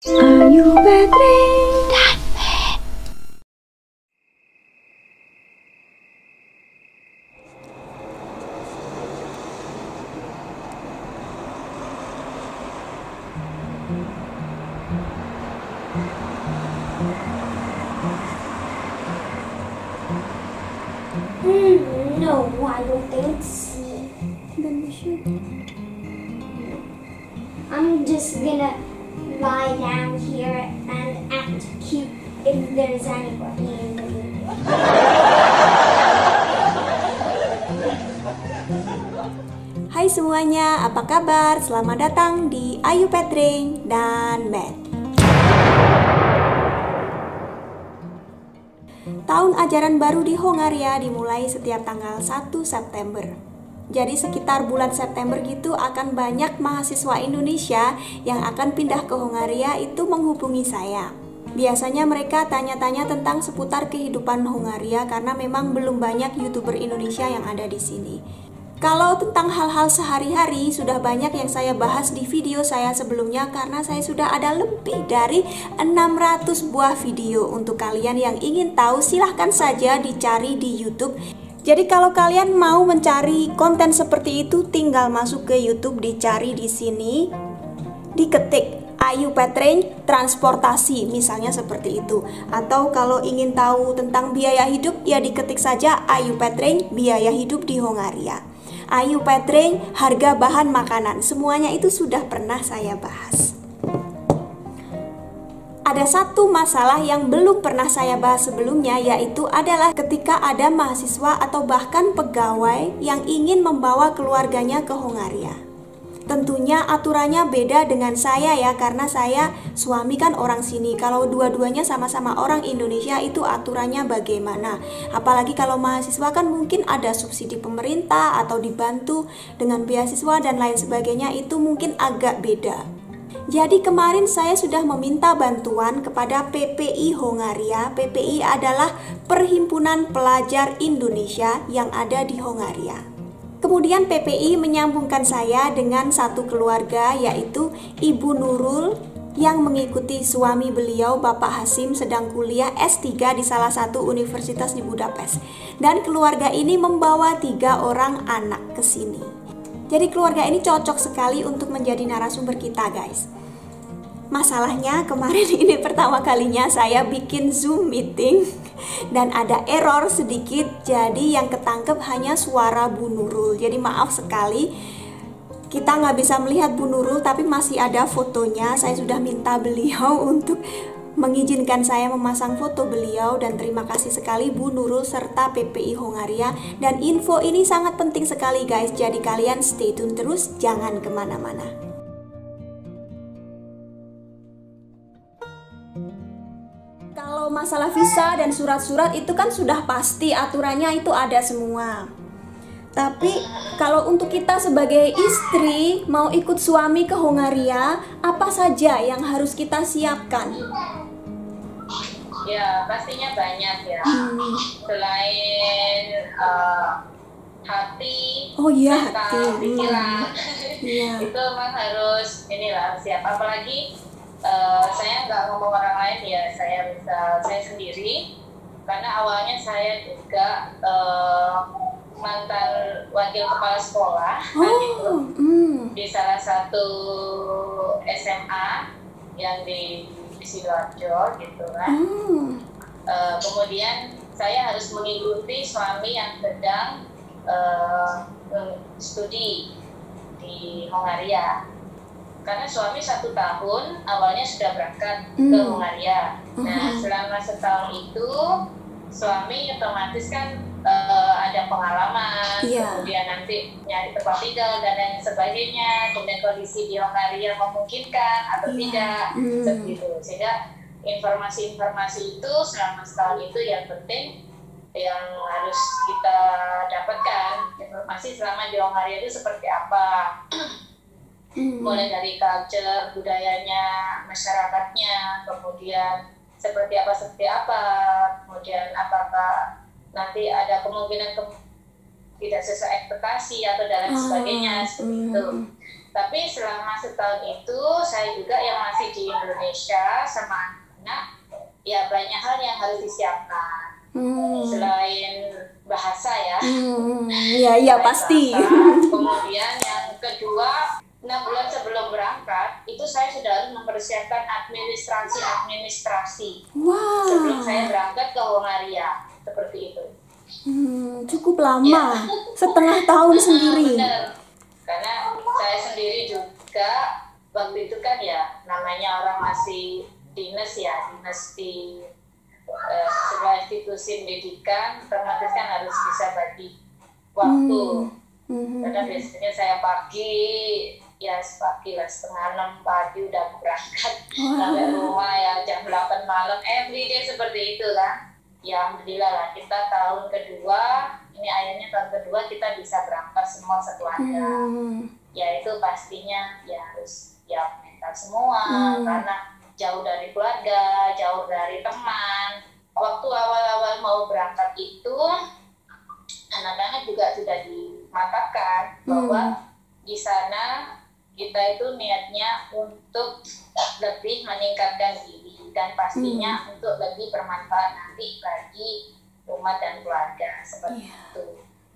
Are you ready? No, I don't think so. Then we should. I'm just gonna lie down here and act cute if there's anybody in the video. Hai semuanya, apa kabar? Selamat datang di Ayu Petring dan Matt. Tahun ajaran baru di Hongaria dimulai setiap tanggal 1 September. Jadi sekitar bulan September gitu akan banyak mahasiswa Indonesia yang akan pindah ke Hongaria itu menghubungi saya. Biasanya mereka tanya-tanya tentang seputar kehidupan Hongaria karena memang belum banyak YouTuber Indonesia yang ada di sini. Kalau tentang hal-hal sehari-hari sudah banyak yang saya bahas di video saya sebelumnya karena saya sudah ada lebih dari 600 buah video. Untuk kalian yang ingin tahu silahkan saja dicari di YouTube. Jadi kalau kalian mau mencari konten seperti itu tinggal masuk ke YouTube, dicari di sini, diketik Ayu Petring transportasi misalnya seperti itu. Atau kalau ingin tahu tentang biaya hidup ya diketik saja Ayu Petring biaya hidup di Hongaria. Ayu Petring harga bahan makanan, semuanya itu sudah pernah saya bahas. Ada satu masalah yang belum pernah saya bahas sebelumnya, yaitu adalah ketika ada mahasiswa atau bahkan pegawai yang ingin membawa keluarganya ke Hongaria. Tentunya aturannya beda dengan saya ya, karena saya suami kan orang sini. Kalau dua-duanya sama-sama orang Indonesia itu aturannya bagaimana? Apalagi kalau mahasiswa kan mungkin ada subsidi pemerintah atau dibantu dengan beasiswa dan lain sebagainya, itu mungkin agak beda. Jadi kemarin saya sudah meminta bantuan kepada PPI Hongaria. PPI adalah Perhimpunan Pelajar Indonesia yang ada di Hongaria. Kemudian PPI menyambungkan saya dengan satu keluarga, yaitu Ibu Nurul yang mengikuti suami beliau Bapak Hasim sedang kuliah S3 di salah satu universitas di Budapest. Dan keluarga ini membawa 3 orang anak ke sini. Jadi keluarga ini cocok sekali untuk menjadi narasumber kita, guys. Masalahnya kemarin ini pertama kalinya saya bikin Zoom meeting dan ada error sedikit, jadi yang ketangkep hanya suara Bu Nurul. Jadi maaf sekali, kita nggak bisa melihat Bu Nurul tapi masih ada fotonya. Saya sudah minta beliau untuk mengizinkan saya memasang foto beliau, dan terima kasih sekali Bu Nurul serta PPI Hongaria. Dan info ini sangat penting sekali guys, jadi kalian stay tune terus, jangan kemana-mana. Kalau masalah visa dan surat-surat itu kan sudah pasti aturannya itu ada semua. Tapi kalau untuk kita sebagai istri mau ikut suami ke Hongaria, apa saja yang harus kita siapkan? Ya pastinya banyak ya. Selain hati, oh iya, mental, pikiran, iya. itu memang harus inilah siap. Apalagi saya nggak ngomong orang lain ya, saya sendiri, karena awalnya saya juga mantan wakil kepala sekolah gitu, di salah satu SMA yang di Sidoarjo gitu kan. Kemudian saya harus mengikuti suami yang sedang studi di Hongaria. Karena suami 1 tahun awalnya sudah berangkat ke Hongaria. Nah selama setahun itu suami otomatis kan ada pengalaman, kemudian nanti nyari tempat tinggal dan lain sebagainya, kemudian kondisi di Hongaria memungkinkan atau tidak, seperti itu. Sehingga informasi-informasi itu selama setahun itu yang penting yang harus kita dapatkan, informasi selama di Hongaria itu seperti apa. Mulai dari culture, budayanya, masyarakatnya, kemudian seperti apa, kemudian apakah nanti ada kemungkinan tidak sesuai ekspektasi atau dan lain sebagainya, seperti itu. Tapi selama setahun itu saya juga yang masih di Indonesia Malaysia sama anak, ya banyak hal yang harus disiapkan. Selain bahasa ya. Iya pasti. Bahasa, kemudian yang kedua, 6 bulan sebelum berangkat itu saya sudah harus mempersiapkan administrasi Wah. sebelum saya berangkat ke Hongaria, seperti itu. Cukup lama, setengah tahun sendiri. Benar. Karena saya sendiri juga waktu itu kan ya namanya orang masih dinas di sebuah institusi pendidikan, otomatis kan harus bisa bagi waktu. Karena biasanya saya pagi lah 5:30 pagi udah berangkat sampai rumah ya jam 8 malam, everyday seperti itu kan. Ya alhamdulillah lah, kita tahun kedua, ini akhirnya tahun kedua kita bisa berangkat semua sekeluarga. Ya itu pastinya ya harus siap mental semua, karena jauh dari keluarga, jauh dari teman. Waktu awal-awal mau berangkat itu, anak-anak juga sudah dimantapkan bahwa di sana kita itu niatnya untuk lebih meningkatkan diri dan pastinya untuk lebih bermanfaat nanti bagi umat dan keluarga, seperti itu.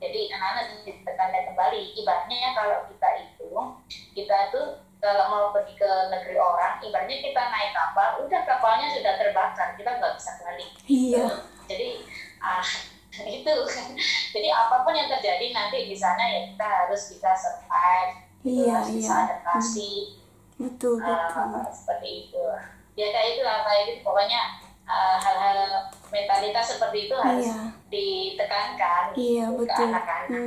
Jadi anak-anak ditekankan kembali, ibaratnya kalau kita tuh kalau mau pergi ke negeri orang, ibaratnya kita naik kapal, udah kapalnya sudah terbakar, kita nggak bisa balik. Iya. Jadi itu. Jadi apapun yang terjadi nanti di sana ya kita harus bisa survive, harus bisa adaptasi. Betul. Seperti itu. Ya kayak itulah, pokoknya hal-hal mentalitas seperti itu harus ditekankan ke anak-anak.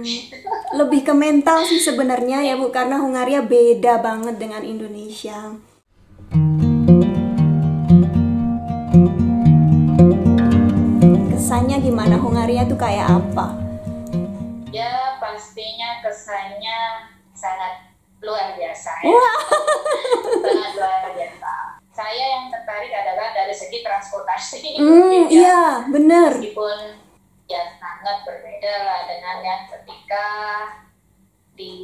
Lebih ke mental sih sebenarnya ya Bu, karena Hongaria beda banget dengan Indonesia. Kesannya gimana? Hongaria tuh kayak apa? Ya pastinya kesannya sangat luar biasa ya. Sangat luar biasa. Saya yang tertarik adalah dari segi transportasi. Iya, benar. Meskipun ya sangat berbeda lah dengan yang ketika di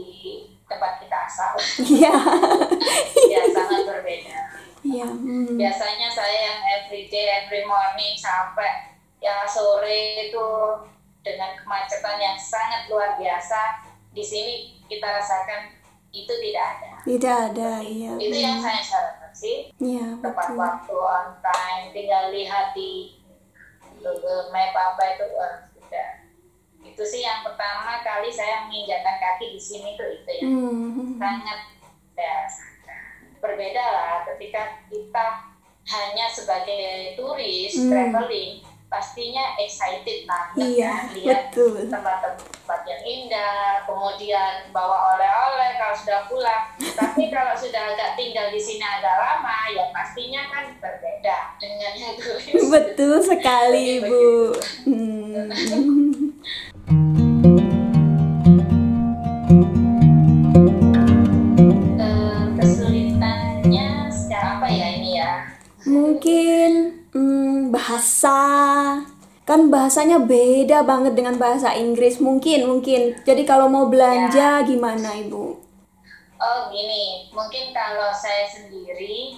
tempat kita asal. Iya. Ya sangat berbeda. Iya. Biasanya saya yang every morning sampai ya sore itu dengan kemacetan yang sangat luar biasa. Di sini kita rasakan itu tidak ada. Tidak ada, iya. Itu yang saya harapkan sih. Iya, tepat betul. waktu, on time, tinggal lihat di Google Map apa itu sudah. Itu sih yang pertama kali saya menginjakkan kaki di sini tuh itu ya. Sangat berbeda lah ketika kita hanya sebagai turis traveling, pastinya excited banget kan lihat tempat-tempat yang indah, kemudian bawa oleh-oleh kalau sudah pulang. Tapi kalau sudah agak tinggal di sini agak lama, ya pastinya kan berbeda dengan yang turis. Betul sekali, Bu. Kesulitannya secara apa ya ini ya? Mungkin bahasa, kan bahasanya beda banget dengan bahasa Inggris. Mungkin. Jadi kalau mau belanja gimana Ibu? Oh gini, mungkin kalau saya sendiri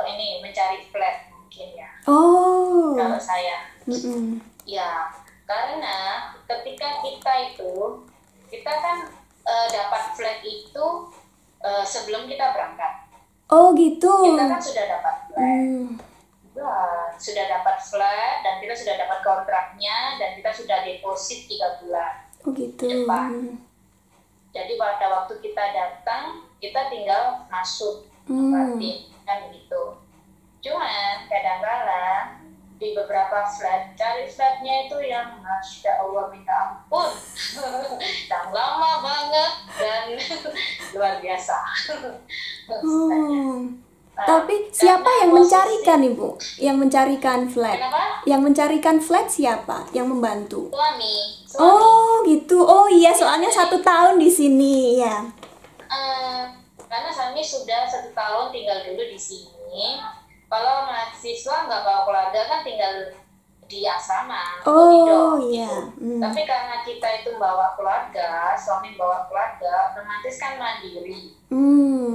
ini mencari flat mungkin ya. Oh. Kalau saya, ya karena ketika kita kan dapat flat itu sebelum kita berangkat. Oh gitu. Kita kan sudah dapat flat. Sudah dapat flat dan kita sudah dapat kontraknya dan kita sudah deposit 3 bulan. Oh gitu. Depan. Jadi pada waktu kita datang kita tinggal masuk berarti kan gitu. Cuman kadang-kadang di beberapa flat cari flatnya itu yang Masya Allah minta ampun yang lama banget dan luar biasa. Tapi siapa yang mencarikan Ibu? Yang mencarikan flat? Kenapa? Yang mencarikan flat siapa? Yang membantu? Suami. Oh gitu. Oh iya, soalnya 1 tahun di sini ya. Karena suami sudah 1 tahun tinggal dulu di sini. Kalau mahasiswa nggak bawa keluarga kan tinggal di asrama. Oh iya. Tapi karena kita itu bawa keluarga, suami bawa keluarga, otomatis kan mandiri.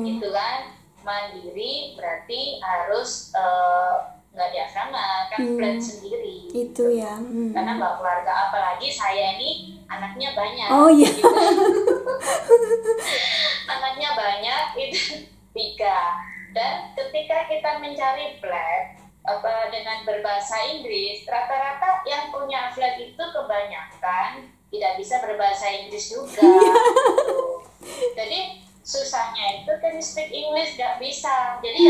Gitu kan. mandiri berarti harus nggak di asrama, kan flat sendiri. Itu ya. Karena nggak keluarga, apalagi saya ini anaknya banyak. Oh iya. Gitu. Anaknya banyak itu 3. Dan ketika kita mencari flat dengan berbahasa Inggris, rata-rata yang punya flat itu kebanyakan tidak bisa berbahasa Inggris juga. Gitu. Jadi susahnya itu kan speak English nggak bisa. Jadi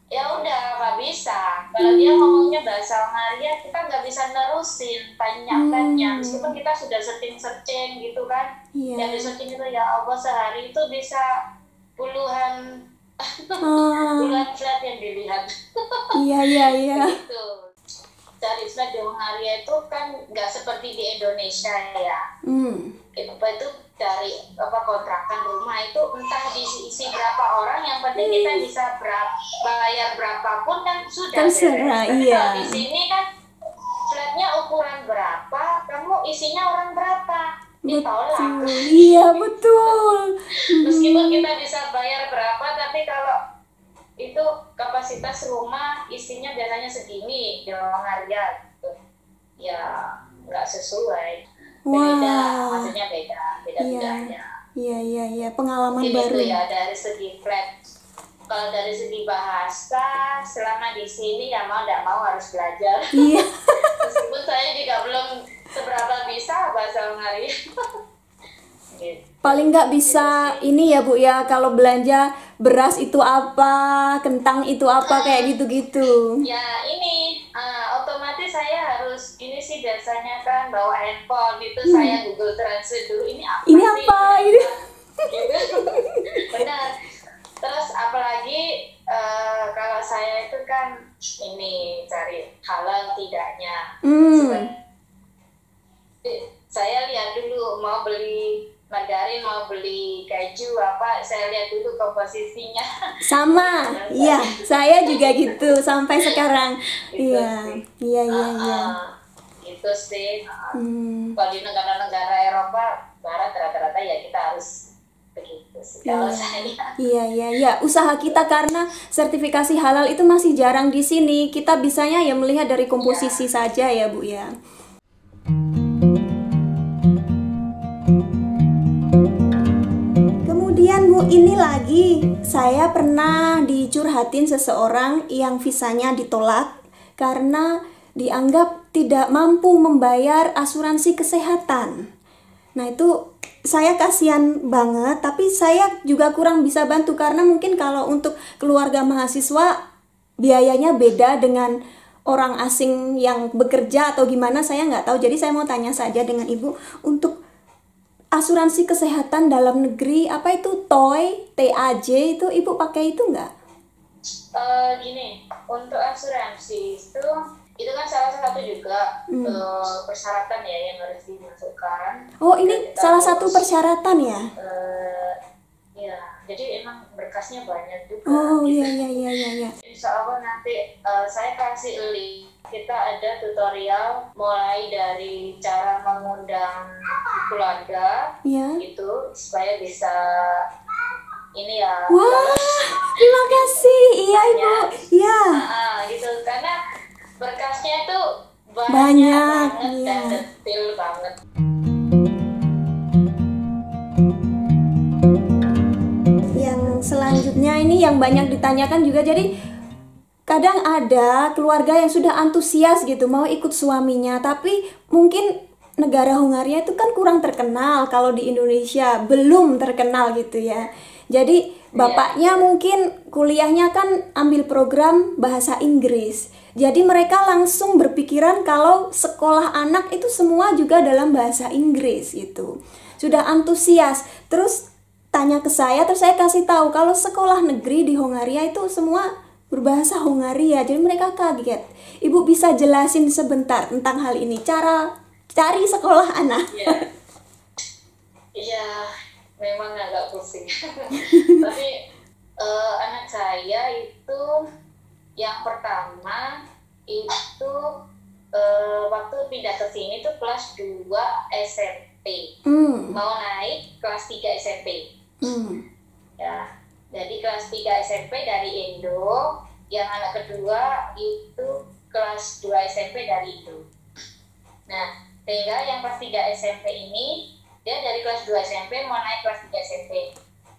ya udah nggak bisa. Kalau dia ngomongnya bahasa Hongaria, kita nggak bisa nerusin tanya-tanya. Meskipun kita sudah searching gitu kan, yang di searching itu ya Allah sehari itu bisa puluhan flat yang dilihat. Iya. Gitu. Cari flat di Hongaria itu kan nggak seperti di Indonesia ya. Itu dari kontrakan rumah itu entah diisi berapa orang, yang penting kita bisa bayar berapapun kan sudah. Terserah, iya. Kalau di sini kan flatnya ukuran berapa, kamu isinya orang berapa, ditolak. Betul. Iya betul. Meskipun kita bisa bayar berapa, tapi kalau itu kapasitas rumah isinya biasanya segini di Hongaria gitu, ya nggak sesuai. Beda, maksudnya beda-bedanya. Iya, pengalaman mungkin baru. itu ya dari segi flat. Kalau dari segi bahasa, selama di sini ya mau nggak mau harus belajar. Iya. Meskipun saya juga belum seberapa bisa bahasa Hongaria. Gitu. Paling nggak bisa ini ya Bu ya, kalau belanja beras itu apa, kentang itu apa, kayak gitu-gitu. Ya ini otomatis saya harus ini sih biasanya kan bawa handphone itu saya Google Translate dulu, ini apa Ini sih? apa ini? Gitu. Benar. Terus apalagi kalau saya itu kan ini cari halal tidaknya. Saya lihat dulu mau beli margarin, mau beli keju apa, saya lihat dulu komposisinya. Sama, iya, saya juga gitu sampai sekarang. Gitu Iya. Gitu sih. Kalau di negara-negara Eropa Barat rata-rata ya kita harus begitu sih. Kalau saya. Iya. Usaha kita karena sertifikasi halal itu masih jarang di sini. Kita bisanya ya melihat dari komposisi saja ya Bu ya. Kemudian Bu, ini lagi saya pernah dicurhatin seseorang yang visanya ditolak karena dianggap tidak mampu membayar asuransi kesehatan. Nah itu saya kasihan banget, tapi saya juga kurang bisa bantu karena mungkin kalau untuk keluarga mahasiswa biayanya beda dengan orang asing yang bekerja atau gimana, saya nggak tahu. Jadi saya mau tanya saja dengan Ibu, untuk asuransi kesehatan dalam negeri, apa itu TAJ itu Ibu pakai itu nggak? Gini, untuk asuransi itu kan salah satu juga persyaratan ya yang harus dimasukkan. Oh ini salah satu persyaratan ya? Ya, jadi emang berkasnya banyak juga. Oh gitu. Iya. Insya Allah nanti saya kasih link. Kita ada tutorial mulai dari cara mengundang keluarga, gitu supaya bisa ini ya. Wah, terima kasih. Iya Ibu. Iya. Gitu karena berkasnya itu banyak banget dan detail banget. Yang selanjutnya ini yang banyak ditanyakan juga, jadi kadang ada keluarga yang sudah antusias gitu mau ikut suaminya, tapi mungkin negara Hongaria itu kan kurang terkenal, kalau di Indonesia belum terkenal gitu ya. Jadi bapaknya mungkin kuliahnya kan ambil program bahasa Inggris. Jadi mereka langsung berpikiran kalau sekolah anak itu semua juga dalam bahasa Inggris gitu. Sudah antusias. Terus tanya ke saya, terus saya kasih tahu kalau sekolah negeri di Hongaria itu semua berbahasa Hongaria. Jadi mereka kaget. Ibu bisa jelasin sebentar tentang hal ini, cara cari sekolah anak? Iya, memang agak pusing. Tapi anak saya itu yang pertama itu waktu pindah ke sini tuh kelas 2 SMP. Mau naik kelas 3 SMP. Ya. Jadi kelas 3 SMP dari Indo, yang anak kedua itu kelas 2 SMP dari Indo. Nah, sehingga yang kelas 3 SMP ini, dia dari kelas 2 SMP mau naik kelas 3 SMP.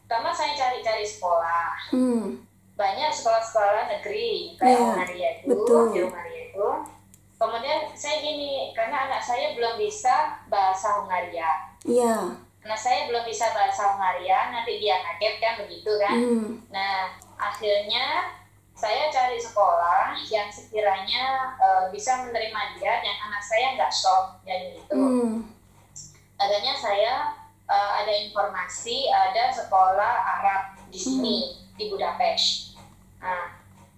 Pertama saya cari-cari sekolah. Banyak sekolah-sekolah negeri kayak Hongaria itu, di Hongaria itu. Kemudian saya gini, karena anak saya belum bisa bahasa Hongaria. Anak saya belum bisa bahasa Hongaria, nanti dia kaget kan begitu kan. Nah, akhirnya saya cari sekolah yang sekiranya bisa menerima dia dan anak saya nggak shock dan gitu. Akhirnya saya ada informasi ada sekolah Arab di sini di Budapest. Nah,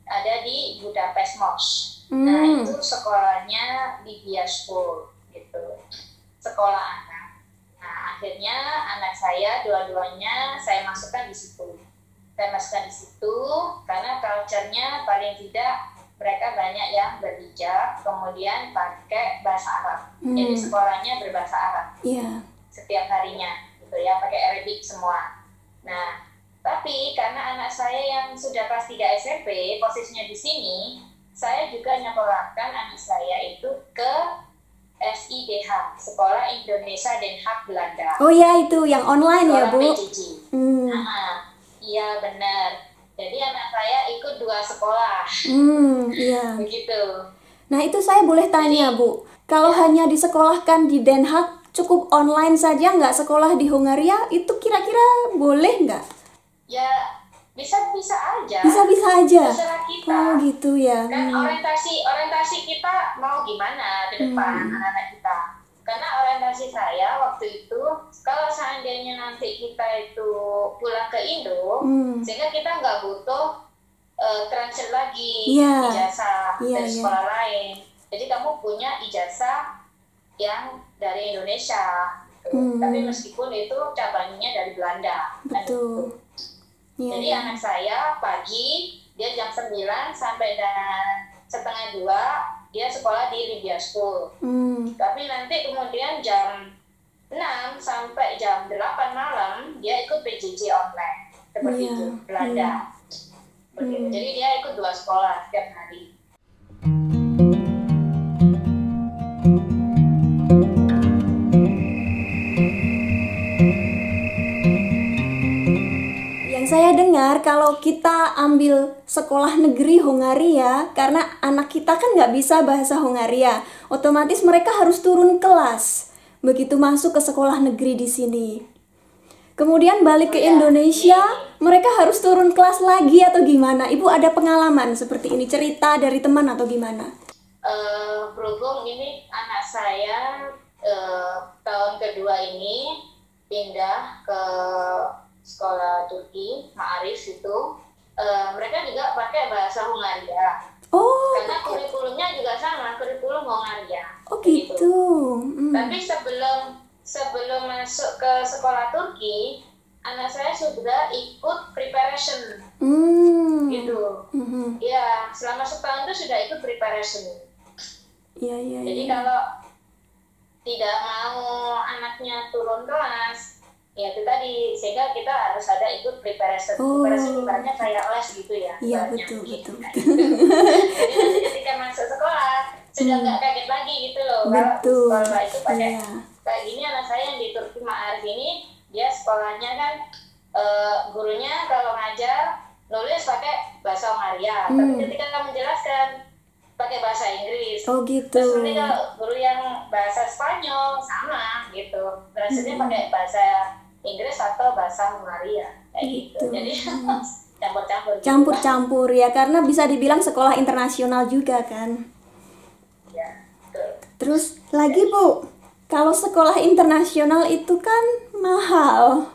ada di Budapest Mosque. Nah, itu sekolahnya di School gitu. Sekolah anak. Nah, akhirnya anak saya dua-duanya saya masukkan di situ. Saya masukkan di situ karena culture-nya paling tidak mereka banyak yang berhijab, kemudian pakai bahasa Arab. Jadi sekolahnya berbahasa Arab. Setiap harinya gitu ya, pakai Arabic semua. Nah, tapi karena anak saya yang sudah kelas 3 SMP, posisinya di sini, saya juga nyekolahkan anak saya itu ke SIDH, Sekolah Indonesia Den Haag Belanda. Oh ya, itu yang online ya, Bu? Iya, benar. Jadi anak saya ikut 2 sekolah. Begitu. Nah, itu saya boleh tanya, Bu. Kalau hanya disekolahkan di Den Haag, cukup online saja nggak sekolah di Hongaria, itu kira-kira boleh nggak? Ya, bisa-bisa aja. Bisa-bisa aja. Terserah kita. Oh, gitu ya. Kan orientasi kita mau gimana ke depan anak-anak kita. Karena orientasi saya waktu itu, kalau seandainya nanti kita itu pulang ke Indo, sehingga kita nggak butuh transfer lagi ijazah dari sekolah lain. Jadi kamu punya ijazah yang dari Indonesia, tapi meskipun itu cabangnya dari Belanda. Betul. Jadi anak saya pagi, dia jam 9 sampai dan setengah 2, dia sekolah di Libya School. Tapi nanti kemudian jam 6 sampai jam 8 malam, dia ikut PJJ online. Seperti itu, Belanda. Jadi dia ikut 2 sekolah setiap hari. Saya dengar kalau kita ambil sekolah negeri Hongaria, karena anak kita kan nggak bisa bahasa Hongaria, otomatis mereka harus turun kelas begitu masuk ke sekolah negeri di sini. Kemudian balik ke Indonesia, mereka harus turun kelas lagi atau gimana? Ibu ada pengalaman seperti ini, cerita dari teman atau gimana? Berhubung ini anak saya tahun kedua ini pindah ke sekolah Turki, Ma'arif itu, mereka juga pakai bahasa Hongaria. Karena kurikulumnya juga sama, kurikulum Hongaria. Gitu. Tapi sebelum masuk ke sekolah Turki, anak saya sudah ikut preparation. Gitu. Ya, selama setahun itu sudah ikut preparation. Jadi kalau tidak mau anaknya turun kelas, ya itu tadi, sehingga kita harus ada ikut preparation. Preparation ibaratnya kayak les gitu ya. Iya, betul. Jadi nanti ketika masuk sekolah sudah nggak kaget lagi gitu loh. Betul. Kalau sekolah itu pakai kayak gini, anak saya yang di Turki Ma'arif ini, dia sekolahnya kan gurunya kalau ngajar nulis pakai bahasa Hongaria, tapi ketika menjelaskan pakai bahasa Inggris. Gitu. Terus nanti kalau guru yang bahasa Spanyol sama gitu, translate-nya pakai bahasa Inggris atau bahasa Hongaria kayak gitu. Jadi campur-campur. Campur-campur ya, karena bisa dibilang sekolah internasional juga kan. Ya, betul. Terus lagi Bu, kalau sekolah internasional itu kan mahal.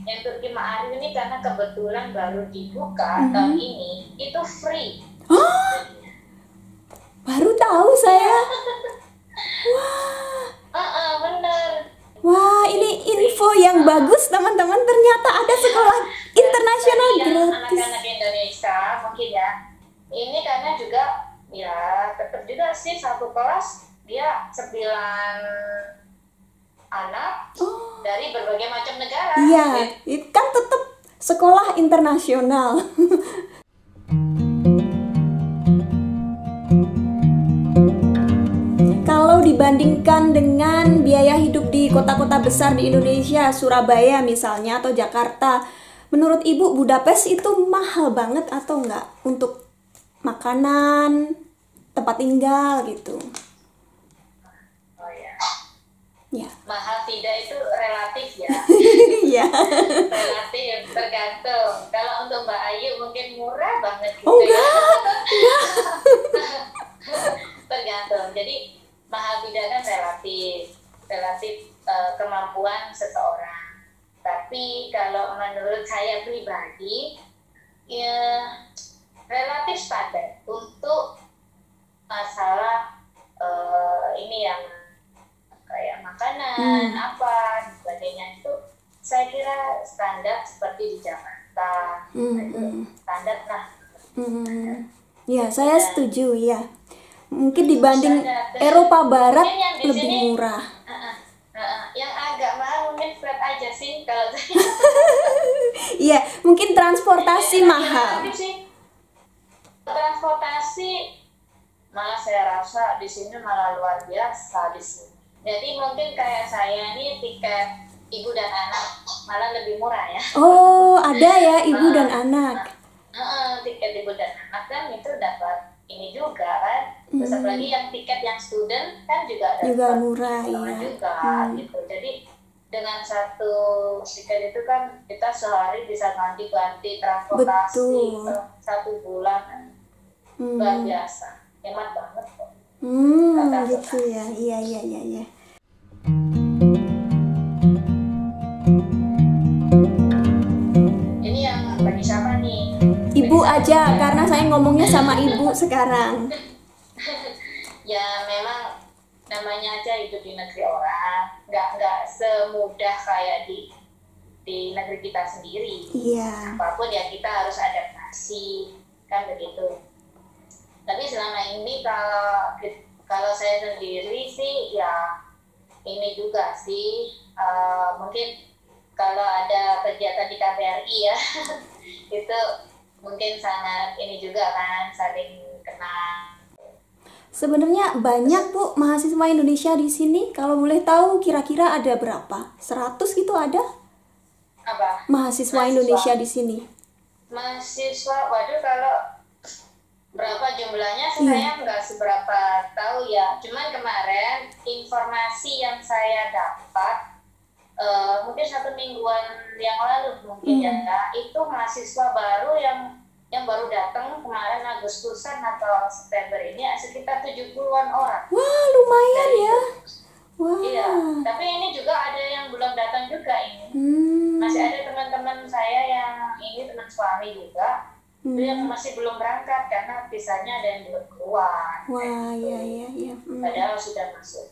Yang Turki Ma'arif ini karena kebetulan baru dibuka tahun ini, itu free. Baru tahu saya. Bener. Wah, ini info yang bagus teman-teman. Ternyata ada sekolah internasional gratis. Anak-anak Indonesia mungkin ya. Ini karena juga ya tetap juga sih satu kelas dia 9 anak dari berbagai macam negara. Iya, kan tetap sekolah internasional. Kalau dibandingkan dengan biaya hidup di kota-kota besar di Indonesia, Surabaya misalnya atau Jakarta, menurut Ibu Budapest itu mahal banget atau enggak untuk makanan, tempat tinggal gitu? Oh ya. Ya. Mahal tidak itu relatif ya. Iya. Relatif, tergantung. Kalau untuk Mbak Ayu mungkin murah banget gitu Oh ya. enggak. Tergantung. Jadi mahal tidak kan relatif kemampuan seseorang. Tapi kalau menurut saya pribadi ya relatif standar untuk masalah ini yang kayak makanan apa dan sebagainya itu saya kira standar seperti di Jakarta. Standar lah. Ya, saya setuju ya. Mungkin dibanding Eropa Barat lebih murah. Yang agak mahal mungkin flat aja sih kalau saya. Iya, mungkin transportasi mahal. Transportasi malah saya rasa di sini malah luar biasa di sini. Jadi mungkin kayak saya ini tiket ibu dan anak malah lebih murah ya. Oh, ada ya ibu dan anak. Tiket ibu dan anak kan itu dapat ini juga kan. Terus apalagi yang tiket yang student kan juga murah ya. Juga gitu. Jadi dengan satu tiket itu kan kita sehari bisa ganti-ganti transportasi. Betul. 1 bulan luar biasa, hemat banget kok. Gitu ya. Iya. Ini yang bagi siapa nih? Ibu aja, karena saya ngomongnya sama ibu sekarang. Ya memang namanya aja hidup di negeri orang, nggak semudah kayak di negeri kita sendiri. Iya. Apapun ya kita harus adaptasi, kan begitu. Tapi selama ini kalau saya sendiri sih ya ini juga sih mungkin kalau ada kegiatan di KBRI ya itu mungkin sangat ini juga kan saling kenal. Sebenarnya banyak Bu mahasiswa Indonesia di sini. Kalau boleh tahu kira-kira ada berapa? 100 gitu ada? Apa? Mahasiswa Indonesia di sini. Mahasiswa, waduh kalau berapa jumlahnya saya nggak seberapa tahu ya. Cuman kemarin informasi yang saya dapat mungkin 1 mingguan yang lalu mungkin ya itu mahasiswa baru yang baru datang kemarin Agustusan atau September ini sekitar 70-an orang. Wah, lumayan ya. Wah. Iya, tapi ini juga ada yang belum datang juga ini. Masih ada teman-teman saya yang ini teman suami juga. Itu yang masih belum berangkat karena visanya ada yang belum keluar. Wah, iya. Padahal sudah masuk.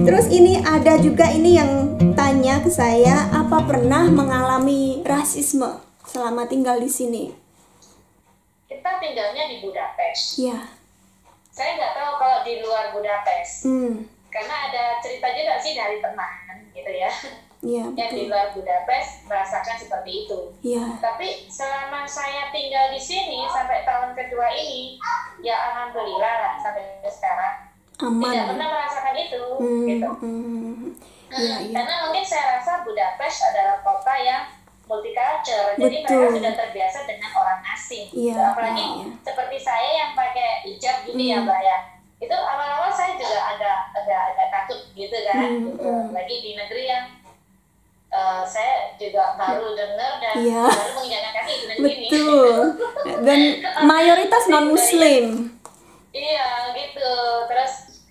Terus ini ada juga ini yang tanya ke saya, apa pernah mengalami rasisme selama tinggal di sini? Kita tinggalnya di Budapest. Iya. Saya nggak tahu kalau di luar Budapest. Karena ada cerita juga sih dari teman gitu ya. Iya, yang di luar Budapest merasakan seperti itu. Iya. Tapi selama saya tinggal di sini sampai tahun kedua ini, ya alhamdulillah lah sampai sekarang aman. Tidak pernah merasakan itu, gitu. Iya. Karena mungkin saya rasa Budapest adalah kota yang multicultural, jadi mereka sudah terbiasa dengan orang asing. Iya, Apalagi seperti saya yang pakai hijab gini ya Mbak ya. Itu awal-awal saya juga agak takut gitu kan. Lagi di negeri yang saya juga baru dengar dan baru menginjakan kaki di negeri ini. Betul. Dan mayoritas non-Muslim. Iya gitu. Terus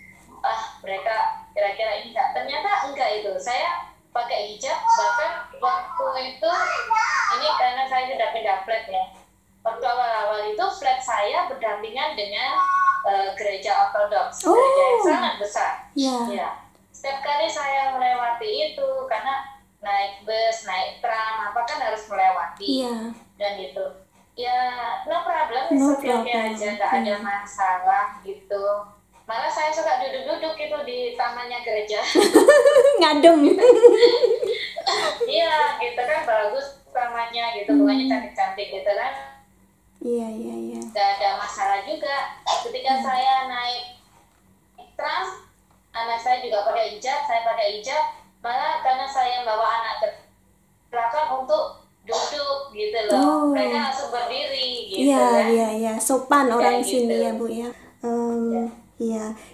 mereka kira-kira ini enggak. Ternyata enggak itu. Saya pakai hijab bahkan waktu itu ini karena saya sudah pindah flat ya. Waktu awal-awal itu flat saya berdampingan dengan gereja Ortodoks, gereja yang sangat besar. Ya. Setiap kali saya melewati itu karena naik bus, naik tram, apa kan harus melewati dan gitu. Ya no problem, oke aja, nggak ada masalah gitu. Malah saya suka duduk-duduk gitu di tamannya gereja. Ngadem. Iya, gitu kan bagus tamannya gitu, bunganya cantik-cantik gitu kan. Iya. Gak ada masalah juga. Ketika saya naik trans, anak saya juga pakai hijab, saya pakai hijab. Malah karena saya bawa anak ke belakang untuk duduk gitu loh, mereka langsung berdiri gitu kan. Iya, sopan orang Kayak sini gitu. ya Bu ya.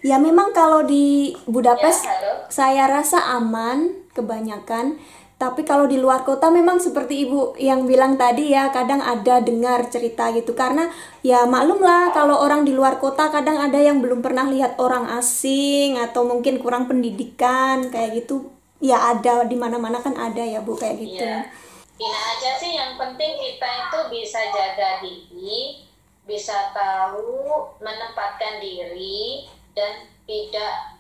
Ya memang kalau di Budapest Ya, halo. saya rasa aman kebanyakan. Tapi kalau di luar kota memang seperti Ibu yang bilang tadi ya, kadang ada dengar cerita gitu. Karena ya maklum lah kalau orang di luar kota kadang ada yang belum pernah lihat orang asing atau mungkin kurang pendidikan kayak gitu. Ya ada, di mana-mana kan ada ya Bu kayak gitu. Iya. Ini aja sih yang penting kita itu bisa jaga diri, bisa tahu menempatkan diri dan tidak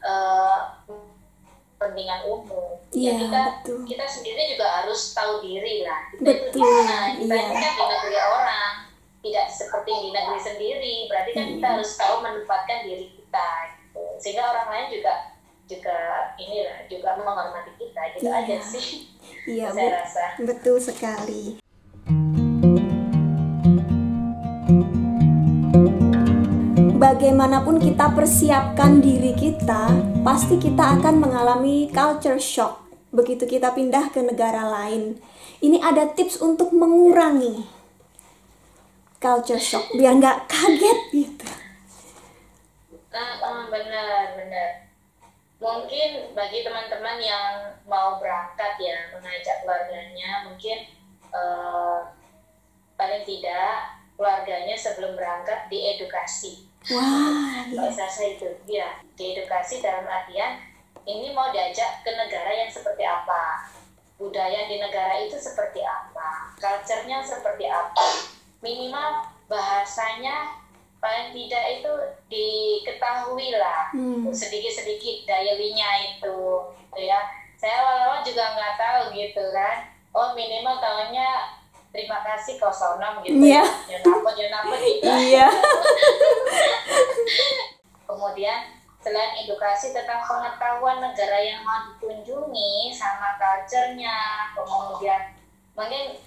kepentingan umum. Iya, Ya betul. kita sendiri juga harus tahu diri lah. Kita Betul, itu di mana? Kita iya. ini kan di negeri orang, tidak seperti di negeri sendiri. Berarti kan kita harus tahu menempatkan diri kita, gitu. Sehingga orang lain juga inilah juga menghormati kita, gitu Iya. aja sih. Iya Bu, Saya rasa. betul sekali. Bagaimanapun kita persiapkan diri kita, pasti kita akan mengalami culture shock begitu kita pindah ke negara lain. Ini ada tips untuk mengurangi culture shock biar nggak kaget gitu. Benar. Mungkin bagi teman-teman yang mau berangkat ya, mengajak keluarganya, mungkin paling tidak keluarganya sebelum berangkat diedukasi. Wah, iya. Saya itu ya, diedukasi dalam artian ini mau diajak ke negara yang seperti apa, budaya di negara itu seperti apa, culture-nya seperti apa, minimal bahasanya paling tidak itu diketahui lah, sedikit-sedikit diary-nya itu ya. Saya awal-awal juga nggak tahu gitu kan, minimal tahunya terima kasih 06 gitu. Iya. Yonapot gitu. Iya. Kemudian selain edukasi tentang pengetahuan negara yang mau dikunjungi sama culture-nya, kemudian mungkin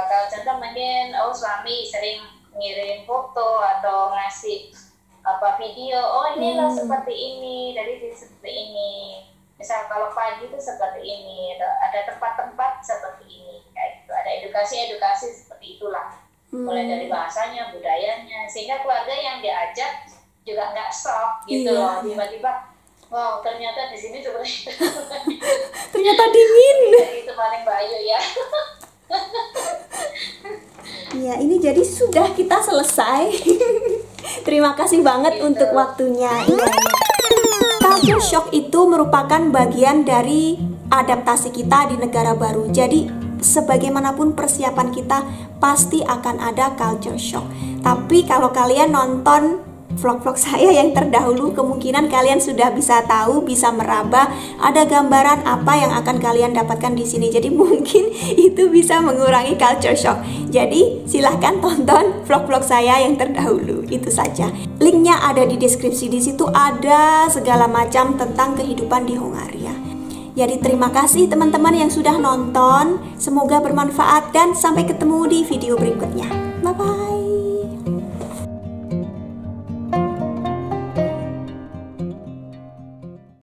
kalau contoh mungkin suami sering ngirim foto atau ngasih video, ini loh seperti ini, dari sini seperti ini. Misal kalau pagi itu seperti ini, ada tempat-tempat seperti ini, kayak gitu. Ada edukasi seperti itulah. Mulai dari bahasanya, budayanya, sehingga keluarga yang diajak juga nggak shock gitu loh. Tiba-tiba, wow ternyata di sini seperti itu. Ternyata dingin. Itu paling Mbak Ayu ya. Ya, ini jadi sudah kita selesai. Terima kasih banget untuk waktunya. Iya. Culture shock itu merupakan bagian dari adaptasi kita di negara baru. Jadi sebagaimanapun persiapan kita pasti akan ada culture shock. Tapi kalau kalian nonton vlog-vlog saya yang terdahulu, kemungkinan kalian sudah bisa tahu, bisa meraba ada gambaran apa yang akan kalian dapatkan di sini. Jadi mungkin itu bisa mengurangi culture shock. Jadi silahkan tonton vlog-vlog saya yang terdahulu. Itu saja. Linknya ada di deskripsi. Di situ ada segala macam tentang kehidupan di Hongaria. Jadi terima kasih teman-teman yang sudah nonton. Semoga bermanfaat dan sampai ketemu di video berikutnya. Bye bye.